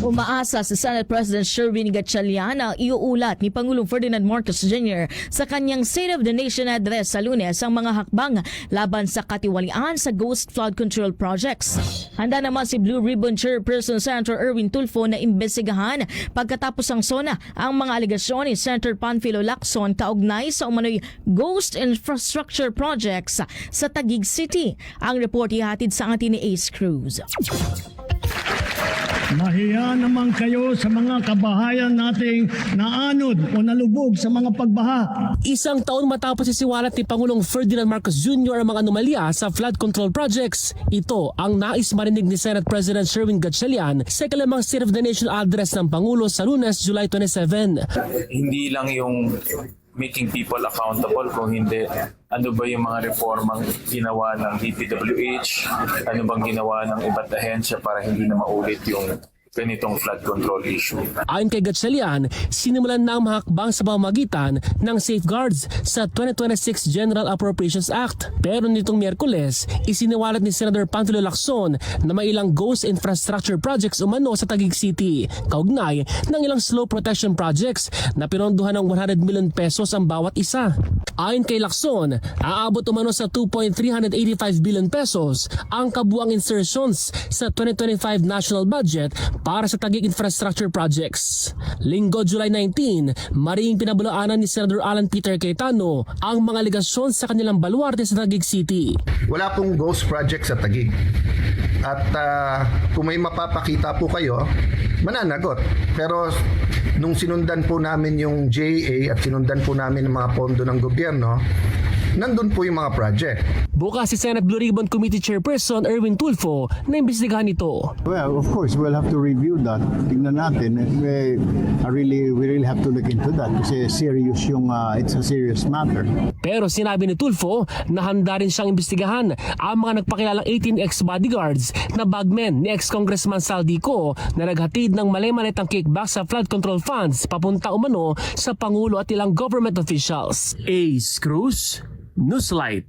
Umaasa si Senate President Sherwin Gatchalian na iuulat ni Pangulong Ferdinand Marcos Jr. sa kanyang State of the Nation address sa Lunes ang mga hakbang laban sa katiwalian sa ghost flood control projects. Handa naman si Blue Ribbon Chairperson Senator Erwin Tulfo na imbestigahan pagkatapos ang SONA ang mga aligasyon ni Senator Panfilo Lacson kaugnay sa umano'y ghost infrastructure projects sa Taguig City. Ang report ihatid sa atin ni Ace Cruz. Mahiya naman kayo sa mga kabahayan nating naanod o nalubog sa mga pagbaha. Isang taon matapos isiwalat ni Pangulong Ferdinand Marcos Jr. ang mga anomalya sa flood control projects, ito ang nais marinig ni Senate President Sherwin Gatchalian sa ikalimang State of the Nation address ng Pangulo sa Lunes, July 27. Hindi lang yung making people accountable, kung hindi ano ba yung mga reformang ginawa ng DPWH, ano bang ginawa ng iba't ahensya para hindi na maulit yung ganitong flood control issue. Ayon kay Gatchalian, sinimulan na ang mahakbang sa pamamagitan ng safeguards sa 2026 General Appropriations Act. Pero nitong Miyerkules, isiniwalat ni Senator Panfilo Lacson na may ilang ghost infrastructure projects umano sa Taguig City, kaugnay ng ilang slow protection projects na pinondohan ng 100 million pesos ang bawat isa. Ayon kay Lacson, aabot umano sa 2.385 billion pesos ang kabuang insertions sa 2025 national budget para sa Taguig infrastructure projects. Linggo, July 19, maring pinabulaanan ni Senator Alan Peter Cayetano ang mga aligasyon sa kanilang baluarte sa Taguig City. Wala pong ghost project sa Taguig. At kung may mapapakita po kayo, mananagot. Pero nung sinundan po namin yung JA at sinundan po namin ang mga pondo ng gobyerno, nandun po yung mga project. Bukas si Senate Blue Ribbon Committee Chairperson Erwin Tulfo na imbestigahan ito. Well, of course, we'll have to review that. Tingnan natin. We really have to look into that kasi serious it's a serious matter. Pero sinabi ni Tulfo na handa rin siyang imbestigahan ang mga nagpakilalang 18 ex-bodyguards na bagmen ni ex-congressman Saldico na naghatid ng mali-malitang kickback sa flood control funds papunta umano sa Pangulo at ilang government officials. Ace Cruz, Newslight.